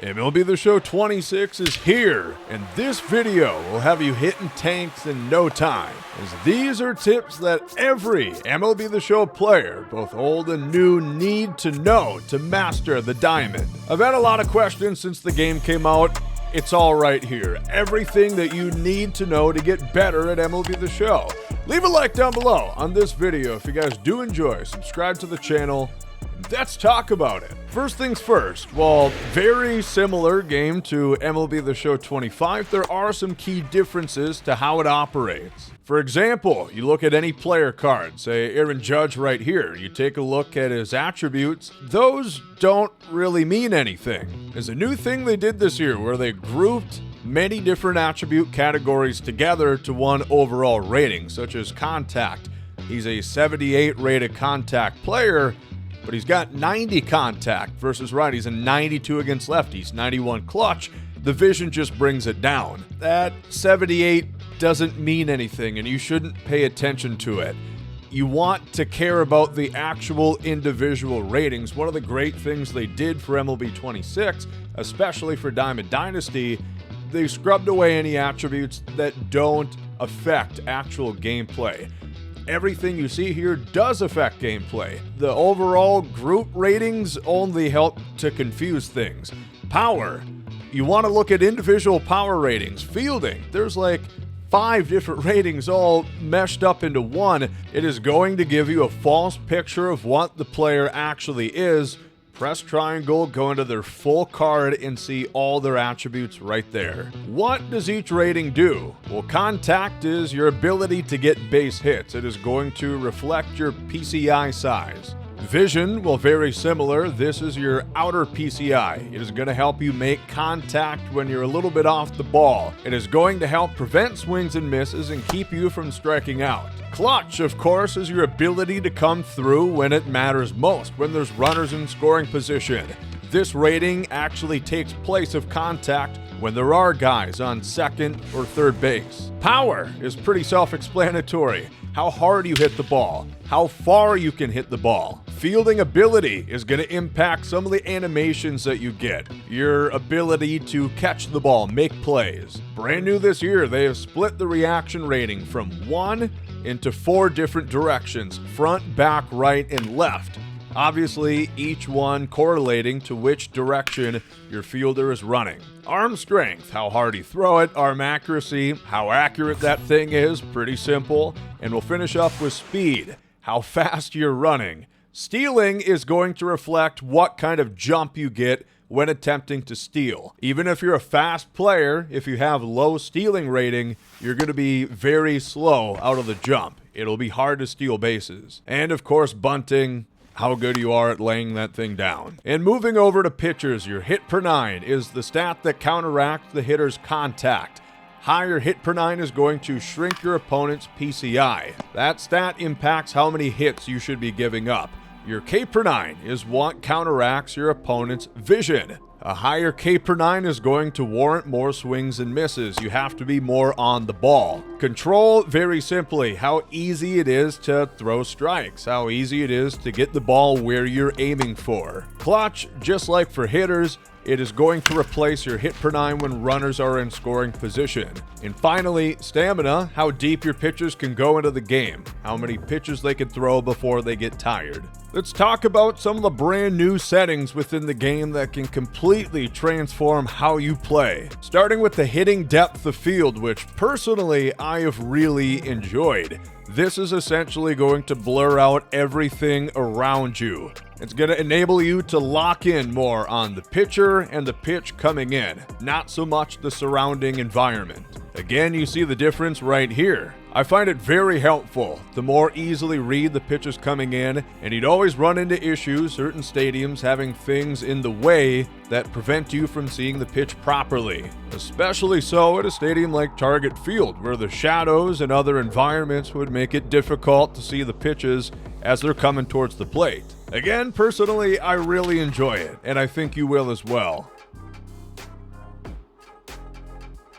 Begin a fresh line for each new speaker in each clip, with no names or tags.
MLB The Show 26 is here, and this video will have you hitting tanks in no time, as these are tips that every MLB The Show player, both old and new, need to know to master the diamond. I've had a lot of questions since the game came out. It's all right here. Everything that you need to know to get better at MLB The Show. Leave a like down below on this video if you guys do enjoy. Subscribe to the channel. Let's talk about it. First things first, while very similar game to MLB The Show 25, there are some key differences to how it operates. For example, you look at any player card, say Aaron Judge right here, you take a look at his attributes, those don't really mean anything. There's a new thing they did this year where they grouped many different attribute categories together to one overall rating, such as contact. He's a 78 rated contact player, but he's got 90 contact versus righties and 92 against lefties, 91 clutch. The vision just brings it down. That 78 doesn't mean anything, and you shouldn't pay attention to it. You want to care about the actual individual ratings. One of the great things they did for MLB 26, especially for Diamond Dynasty, they scrubbed away any attributes that don't affect actual gameplay. Everything you see here does affect gameplay. The overall group ratings only help to confuse things. Power. You want to look at individual power ratings. Fielding. There's like 5 different ratings all meshed up into one. It is going to give you a false picture of what the player actually is. Press triangle, go into their full card, and see all their attributes right there. What does each rating do? Well, contact is your ability to get base hits. It is going to reflect your PCI size. Vision, well, very similar. This is your outer PCI. It is going to help you make contact when you're a little bit off the ball. It is going to help prevent swings and misses and keep you from striking out. Clutch, of course, is your ability to come through when it matters most, when there's runners in scoring position. This rating actually takes place of contact when there are guys on second or third base. Power is pretty self-explanatory. How hard you hit the ball, how far you can hit the ball. Fielding ability is going to impact some of the animations that you get. Your ability to catch the ball, make plays. Brand new this year, they have split the reaction rating from 1 into 4 different directions: front, back, right, and left. Obviously, each one correlating to which direction your fielder is running. Arm strength, how hard you throw it. Arm accuracy, how accurate that thing is, pretty simple. And we'll finish up with speed, how fast you're running. Stealing is going to reflect what kind of jump you get when attempting to steal. Even if you're a fast player, if you have low stealing rating, you're going to be very slow out of the jump. It'll be hard to steal bases. And of course, bunting, how good you are at laying that thing down. And moving over to pitchers, your hit per 9 is the stat that counteracts the hitter's contact. Higher hit per 9 is going to shrink your opponent's PCI. That stat impacts how many hits you should be giving up. Your K per 9 is what counteracts your opponent's vision. A higher K per 9 is going to warrant more swings and misses. You have to be more on the ball. Control, very simply, how easy it is to throw strikes, how easy it is to get the ball where you're aiming for. Clutch, just like for hitters, it is going to replace your hit per 9 when runners are in scoring position. And finally, stamina, how deep your pitchers can go into the game, how many pitches they can throw before they get tired. Let's talk about some of the brand new settings within the game that can completely transform how you play. Starting with the hitting depth of field, which personally I have really enjoyed. This is essentially going to blur out everything around you. It's going to enable you to lock in more on the pitcher and the pitch coming in, not so much the surrounding environment. Again, you see the difference right here. I find it very helpful to more easily read the pitches coming in, and you'd always run into issues, certain stadiums having things in the way that prevent you from seeing the pitch properly. Especially so at a stadium like Target Field, where the shadows and other environments would make it difficult to see the pitches as they're coming towards the plate. Again, personally, I really enjoy it, and I think you will as well.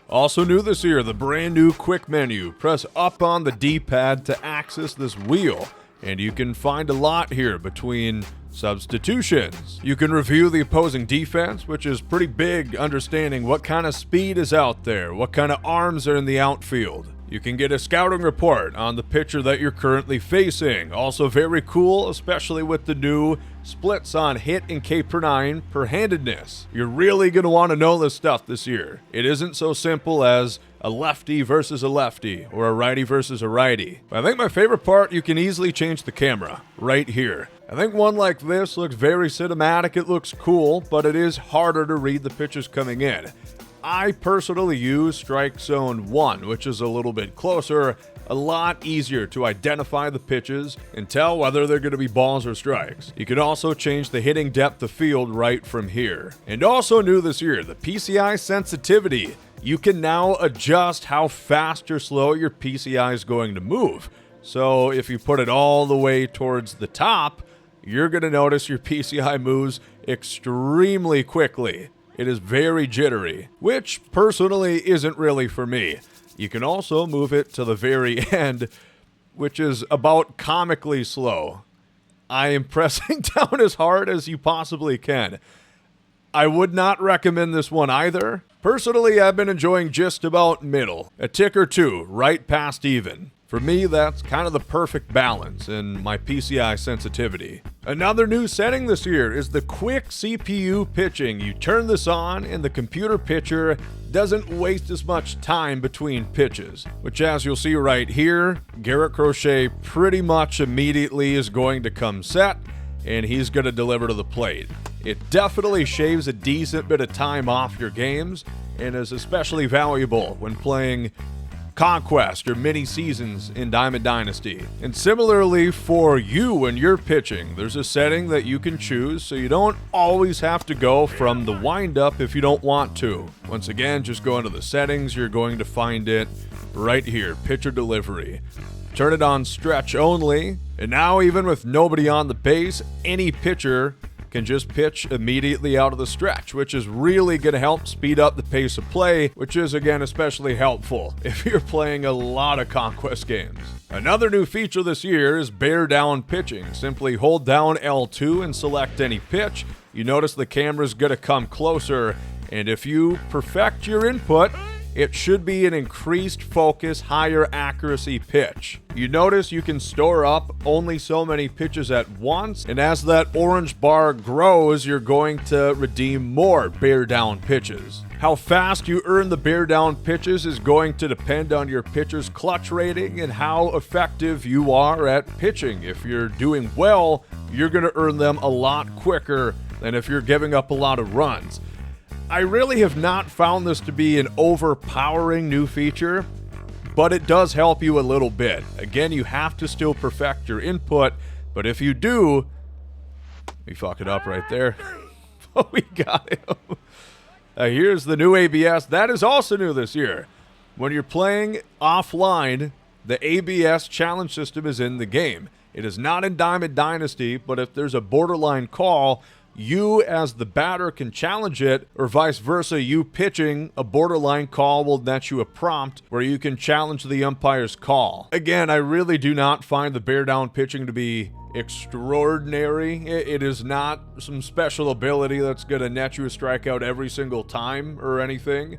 Also new this year, the brand new quick menu. Press up on the D-pad to access this wheel. And you can find a lot here between substitutions. You can review the opposing defense, which is pretty big, understanding what kind of speed is out there, what kind of arms are in the outfield. You can get a scouting report on the pitcher that you're currently facing. Also very cool, especially with the new splits on hit and K per 9 per handedness. You're really going to want to know this stuff this year. It isn't so simple as a lefty versus a lefty or a righty versus a righty. But I think my favorite part, you can easily change the camera right here. I think one like this looks very cinematic. It looks cool, but it is harder to read the pitches coming in. I personally use strike zone 1, which is a little bit closer, a lot easier to identify the pitches and tell whether they're going to be balls or strikes. You can also change the hitting depth of field right from here. And also new this year, the PCI sensitivity. You can now adjust how fast or slow your PCI is going to move. So if you put it all the way towards the top, you're going to notice your PCI moves extremely quickly. It is very jittery, which personally isn't really for me. You can also move it to the very end, which is about comically slow. I am pressing down as hard as you possibly can. I would not recommend this one either. Personally, I've been enjoying just about middle, a tick or two, right past even. For me, that's kind of the perfect balance in my PCI sensitivity. Another new setting this year is the quick CPU pitching. You turn this on and the computer pitcher doesn't waste as much time between pitches, which as you'll see right here, Garrett Crochet pretty much immediately is going to come set and he's going to deliver to the plate. It definitely shaves a decent bit of time off your games and is especially valuable when playing Conquest or mini seasons in Diamond Dynasty. And similarly for you when you're pitching, there's a setting that you can choose so you don't always have to go from the windup if you don't want to. Once again, just go into the settings, you're going to find it right here, pitcher delivery. Turn it on stretch only, and now even with nobody on the base, any pitcher can just pitch immediately out of the stretch, which is really going to help speed up the pace of play, which is again especially helpful if you're playing a lot of Conquest games. Another new feature this year is bear down pitching. Simply hold down L2 and select any pitch. You notice the camera's going to come closer, and if you perfect your input, it should be an increased focus, higher accuracy pitch. You notice you can store up only so many pitches at once, and as that orange bar grows, you're going to redeem more bear down pitches. How fast you earn the bear down pitches is going to depend on your pitcher's clutch rating and how effective you are at pitching. If you're doing well, you're going to earn them a lot quicker than if you're giving up a lot of runs. I really have not found this to be an overpowering new feature, but it does help you a little bit. Again, you have to still perfect your input, but if you do, we fuck it up right there. But we got him. Here's the new ABS. That is also new this year. When you're playing offline, the ABS challenge system is in the game. It is not in Diamond Dynasty, but if there's a borderline call, you as the batter can challenge it, or vice versa, you pitching a borderline call will net you a prompt where you can challenge the umpire's call. Again, I really do not find the bear down pitching to be extraordinary. It is not some special ability that's going to net you a strikeout every single time or anything,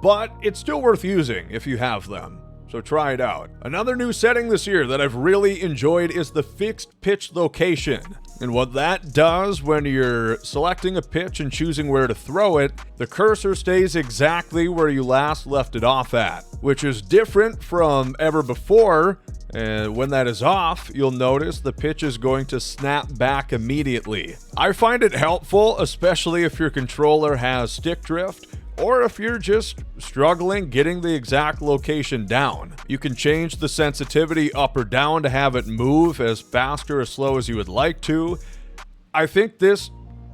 but it's still worth using if you have them. So try it out. Another new setting this year that I've really enjoyed is the fixed pitch location. And what that does when you're selecting a pitch and choosing where to throw it, the cursor stays exactly where you last left it off at, which is different from ever before. And when that is off, you'll notice the pitch is going to snap back immediately. I find it helpful, especially if your controller has stick drift, or if you're just struggling getting the exact location down. You can change the sensitivity up or down to have it move as fast or as slow as you would like to. I think this,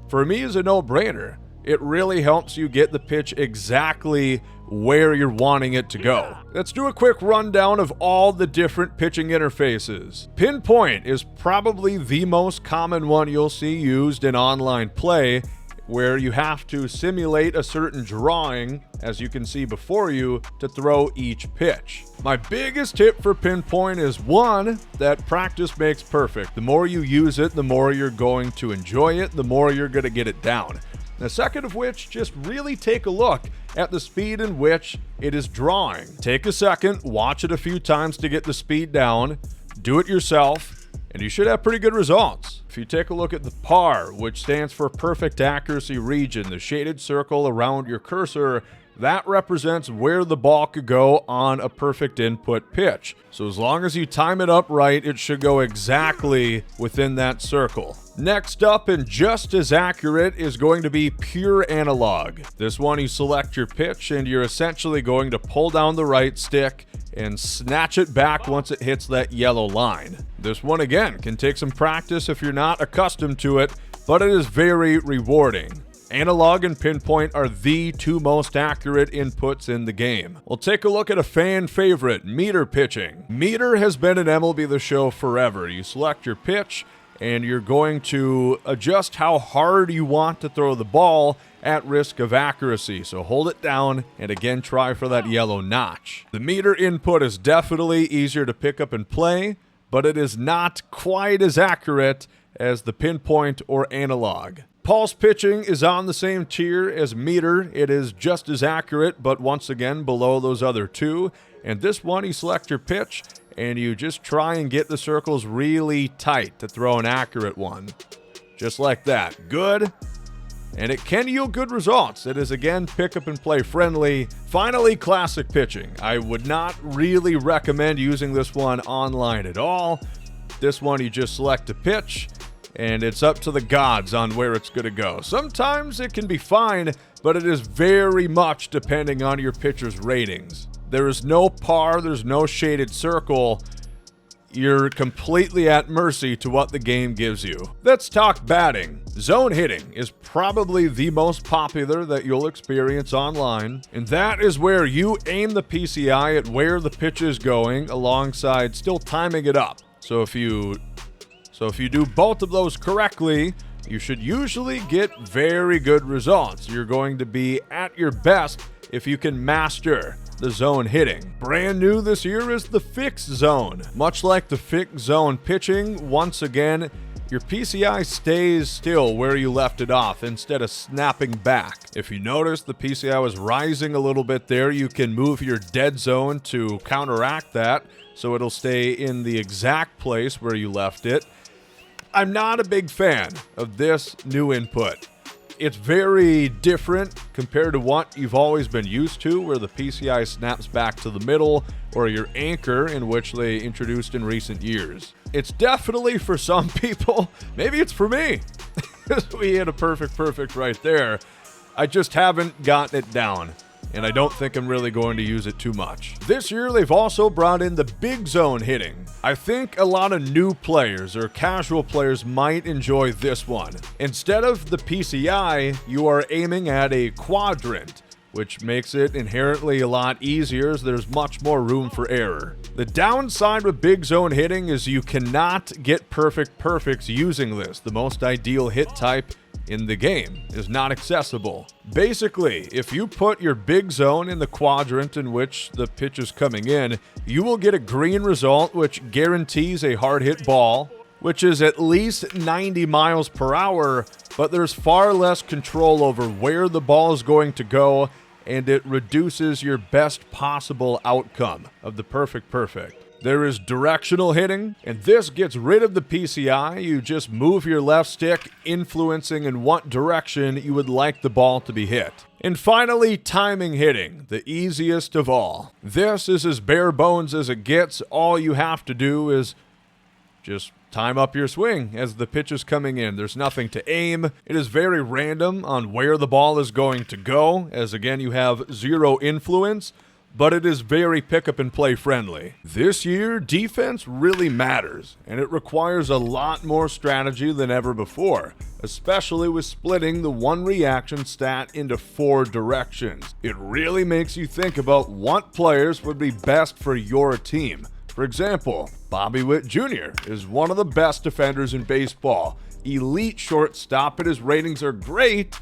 for me, is a no-brainer. It really helps you get the pitch exactly where you're wanting it to go. Let's do a quick rundown of all the different pitching interfaces. Pinpoint is probably the most common one you'll see used in online play, where you have to simulate a certain drawing, as you can see before you, to throw each pitch. My biggest tip for pinpoint is one, that practice makes perfect. The more you use it, the more you're going to enjoy it, the more you're going to get it down. The second of which, just really take a look at the speed in which it is drawing. Take a second, watch it a few times to get the speed down, do it yourself, and you should have pretty good results. If you take a look at the PAR, which stands for Perfect Accuracy Region, the shaded circle around your cursor, that represents where the ball could go on a perfect input pitch. So as long as you time it up right, it should go exactly within that circle. Next up, and just as accurate, is going to be pure analog. This one, you select your pitch and you're essentially going to pull down the right stick and snatch it back once it hits that yellow line. This one, again, can take some practice if you're not accustomed to it, but it is very rewarding. Analog and pinpoint are the two most accurate inputs in the game. We'll take a look at a fan favorite, meter pitching. Meter has been in MLB The Show forever. You select your pitch, and you're going to adjust how hard you want to throw the ball at risk of accuracy. So hold it down, and again, try for that yellow notch. The meter input is definitely easier to pick up and play, but it is not quite as accurate as the pinpoint or analog. Pulse pitching is on the same tier as meter. It is just as accurate, but once again below those other two. And this one, you select your pitch, and you just try and get the circles really tight to throw an accurate one. Just like that. Good. And it can yield good results. It is, again, pick up and play friendly. Finally, classic pitching. I would not really recommend using this one online at all. This one, you just select a pitch, and it's up to the gods on where it's going to go. Sometimes it can be fine, but it is very much depending on your pitcher's ratings. There is no PAR, there's no shaded circle. You're completely at mercy to what the game gives you. Let's talk batting. Zone hitting is probably the most popular that you'll experience online, and that is where you aim the PCI at where the pitch is going alongside still timing it up. So if you do both of those correctly, you should usually get very good results. You're going to be at your best if you can master the zone hitting. Brand new this year is the fixed zone. Much like the fixed zone pitching, once again, your PCI stays still where you left it off instead of snapping back. If you notice the PCI was rising a little bit there, you can move your dead zone to counteract that so it'll stay in the exact place where you left it. I'm not a big fan of this new input. It's very different compared to what you've always been used to, where the PCI snaps back to the middle, or your anchor, in which they introduced in recent years. It's definitely for some people. Maybe it's for me. We hit a perfect right there. I just haven't gotten it down, and I don't think I'm really going to use it too much. This year, they've also brought in the big zone hitting. I think a lot of new players or casual players might enjoy this one. Instead of the PCI, you are aiming at a quadrant, which makes it inherently a lot easier as there's much more room for error. The downside with big zone hitting is you cannot get perfects using this. The most ideal hit type in the game is not accessible. Basically, if you put your big zone in the quadrant in which the pitch is coming in, you will get a green result, which guarantees a hard hit ball, which is at least 90 miles per hour, but there's far less control over where the ball is going to go, and it reduces your best possible outcome of the perfect. There is directional hitting, and this gets rid of the PCI. You just move your left stick, influencing in what direction you would like the ball to be hit. And finally, timing hitting, the easiest of all. This is as bare bones as it gets. All you have to do is just time up your swing as the pitch is coming in. There's nothing to aim. It is very random on where the ball is going to go, as again, you have zero influence. But it is very pick-up-and-play friendly. This year, defense really matters, and it requires a lot more strategy than ever before, especially with splitting the one reaction stat into 4 directions. It really makes you think about what players would be best for your team. For example, Bobby Witt Jr. is one of the best defenders in baseball. Elite shortstop, and his ratings are great,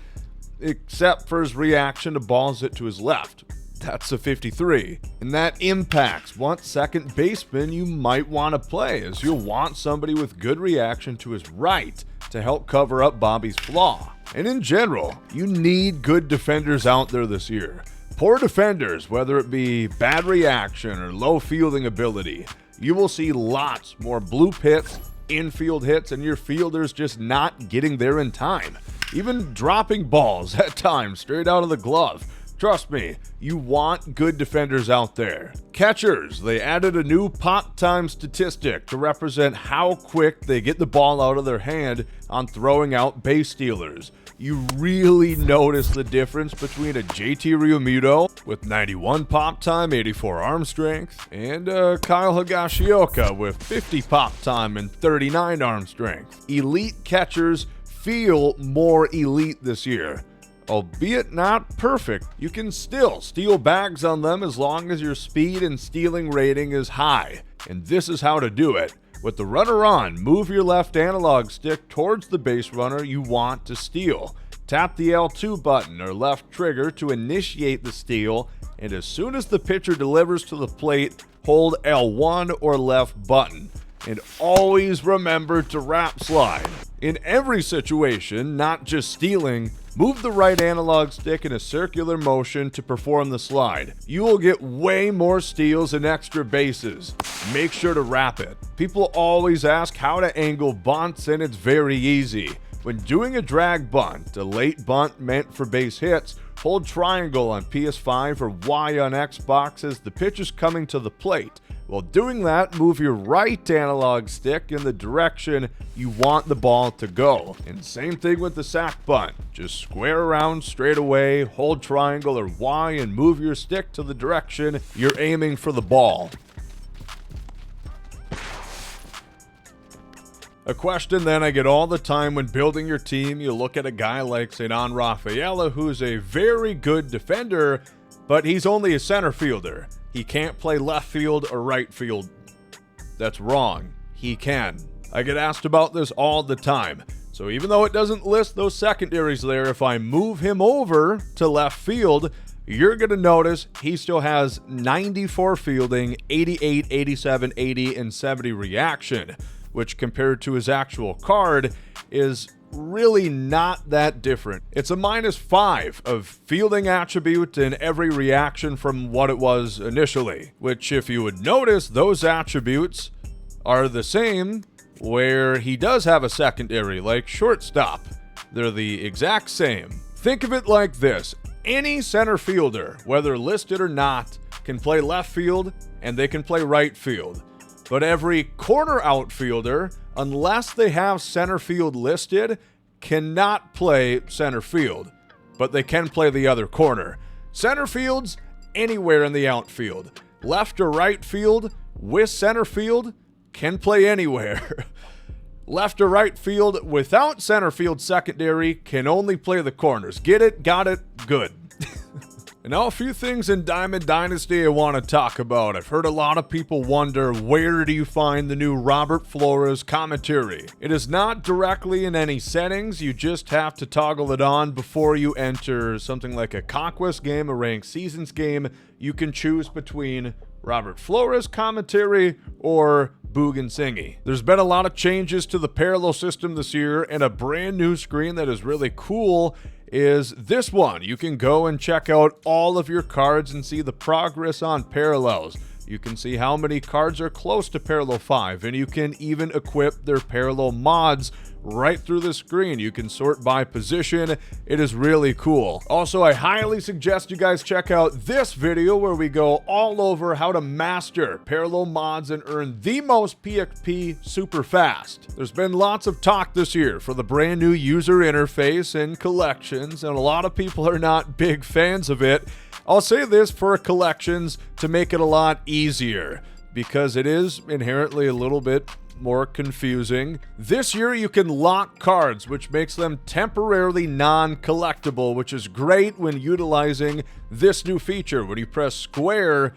except for his reaction to balls hit to his left. That's a 53. And that impacts what second baseman you might want to play, as you'll want somebody with good reaction to his right to help cover up Bobby's flaw. And in general, you need good defenders out there this year. Poor defenders, whether it be bad reaction or low fielding ability, you will see lots more bloop hits, infield hits, and your fielders just not getting there in time. Even dropping balls at times straight out of the glove. Trust me, you want good defenders out there. Catchers, they added a new pop time statistic to represent how quick they get the ball out of their hand on throwing out base stealers. You really notice the difference between a JT Realmuto with 91 pop time, 84 arm strength, and Kyle Higashioka with 50 pop time and 39 arm strength. Elite catchers feel more elite this year. Albeit not perfect, you can still steal bags on them as long as your speed and stealing rating is high. And this is how to do it. With the runner on, move your left analog stick towards the base runner you want to steal. Tap the L2 button or left trigger to initiate the steal, and as soon as the pitcher delivers to the plate, hold L1 or left button. And always remember to wrap slide. In every situation, not just stealing, move the right analog stick in a circular motion to perform the slide. You will get way more steals and extra bases. Make sure to wrap it. People always ask how to angle bunts, and it's very easy. When doing a drag bunt, a late bunt meant for base hits, hold triangle on PS5 or Y on Xbox as the pitch is coming to the plate. While doing that, move your right analog stick in the direction you want the ball to go. And same thing with the sack bunt. Just square around straight away, hold triangle or Y, and move your stick to the direction you're aiming for the ball. A question then I get all the time when building your team, you look at a guy like Ceddanne Rafaela, who's a very good defender, but he's only a center fielder. He can't play left field or right field. That's wrong. He can. I get asked about this all the time. So even though it doesn't list those secondaries there, if I move him over to left field, you're going to notice he still has 94 fielding, 88, 87, 80, and 70 reaction, which compared to his actual card is really not that different. It's a -5 of fielding attribute in every reaction from what it was initially, which if you would notice, those attributes are the same where he does have a secondary, like shortstop. They're the exact same. Think of it like this. Any center fielder, whether listed or not, can play left field and they can play right field. But every corner outfielder, unless they have center field listed, cannot play center field. But they can play the other corner. Center field's anywhere in the outfield. Left or right field with center field can play anywhere. Left or right field without center field secondary can only play the corners. Get it? Got it? Good. And now a few things in Diamond Dynasty I want to talk about. I've heard a lot of people wonder, where do you find the new Robert Flores commentary? It is not directly in any settings. You just have to toggle it on before you enter something like a Conquest game, a Ranked Seasons game. You can choose between Robert Flores commentary or Boog and Singy. There's been a lot of changes to the parallel system this year, and a brand new screen that is really cool is this one. You can go and check out all of your cards and see the progress on parallels. You can see how many cards are close to parallel 5, and you can even equip their parallel mods right through the screen. You can sort by position. It is really cool. Also, I highly suggest you guys check out this video where we go all over how to master parallel mods and earn the most PXP super fast. There's been lots of talk this year for the brand new user interface and collections, and a lot of people are not big fans of it. I'll say this for collections to make it a lot easier, because it is inherently a little bit more confusing. This year you can lock cards, which makes them temporarily non-collectible, which is great when utilizing this new feature. When you press square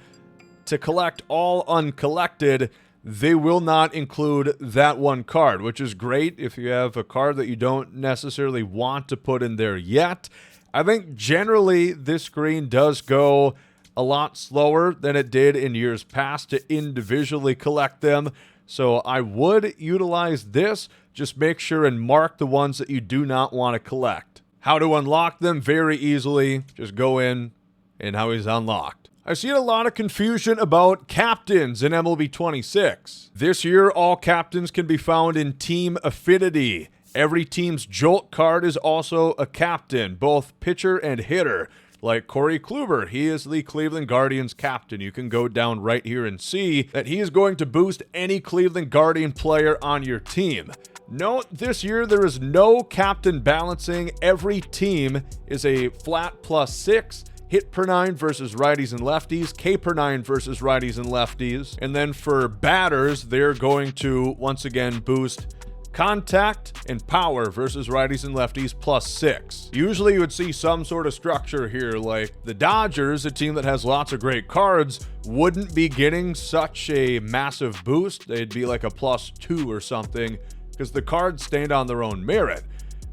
to collect all uncollected, they will not include that one card, which is great if you have a card that you don't necessarily want to put in there yet. I think generally this screen does go a lot slower than it did in years past to individually collect them. So I would utilize this. Just make sure and mark the ones that you do not want to collect. How to unlock them? Very easily. Just go in and how he's unlocked. I see a lot of confusion about captains in MLB 26. This year, all captains can be found in Team Affinity. Every team's Jolt card is also a captain, both pitcher and hitter. Like Corey Kluber, he is the Cleveland Guardians captain. You can go down right here and see that he is going to boost any Cleveland Guardian player on your team. Note, this year there is no captain balancing. Every team is a flat +6. Hit per 9 versus righties and lefties, K per 9 versus righties and lefties. And then for batters, they're going to, once again, boost contact and power versus righties and lefties +6. Usually you would see some sort of structure here, like the Dodgers, a team that has lots of great cards, wouldn't be getting such a massive boost. They'd be like a +2 or something because the cards stand on their own merit.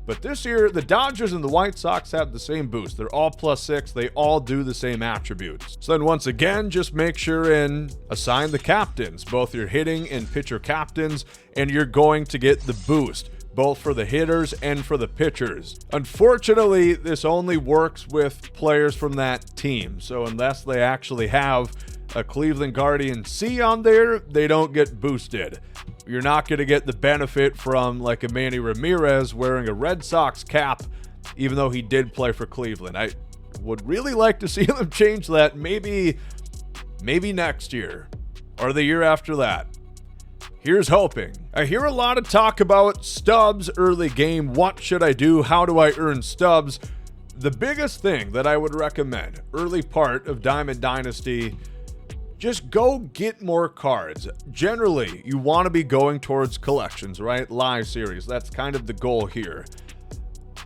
But this year, the Dodgers and the White Sox have the same boost. They're all +6. They all do the same attributes. So then once again, just make sure and assign the captains, both your hitting and pitcher captains, and you're going to get the boost, both for the hitters and for the pitchers. Unfortunately, this only works with players from that team. So unless they actually have a Cleveland Guardian C on there, they don't get boosted. You're not going to get the benefit from like a Manny Ramirez wearing a Red Sox cap, even though he did play for Cleveland. I would really like to see them change that maybe next year or the year after that. Here's hoping. I hear a lot of talk about stubs early game. What should I do? How do I earn stubs? The biggest thing that I would recommend early part of Diamond Dynasty, just go get more cards. Generally, you want to be going towards collections, right? Live series. That's kind of the goal here.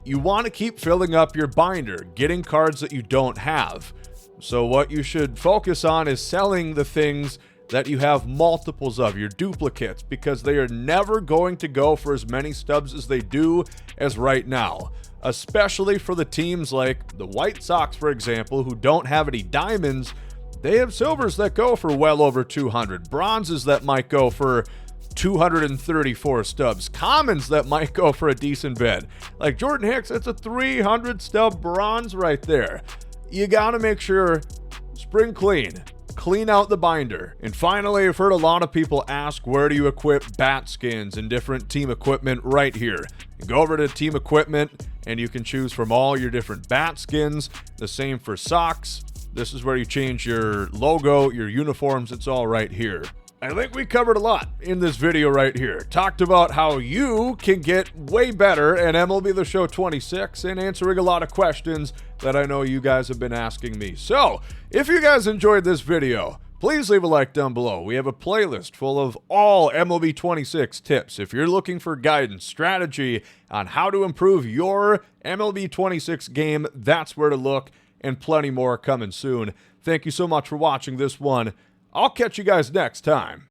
You want to keep filling up your binder, getting cards that you don't have. So what you should focus on is selling the things that you have multiples of, your duplicates, because they are never going to go for as many stubs as they do as right now. Especially for the teams like the White Sox, for example, who don't have any diamonds. They have silvers that go for well over 200, bronzes that might go for 234 stubs, commons that might go for a decent bid. Like Jordan Hicks, it's a 300 stub bronze right there. You gotta make sure, spring clean out the binder. And finally, I've heard a lot of people ask, where do you equip bat skins and different team equipment? Right here. You go over to team equipment and you can choose from all your different bat skins. The same for socks. This is where you change your logo, your uniforms. It's all right here. I think we covered a lot in this video right here. Talked about how you can get way better at MLB The Show 26 and answering a lot of questions that I know you guys have been asking me. So, if you guys enjoyed this video, please leave a like down below. We have a playlist full of all MLB 26 tips. If you're looking for guidance, strategy on how to improve your MLB 26 game, that's where to look. And plenty more coming soon. Thank you so much for watching this one. I'll catch you guys next time.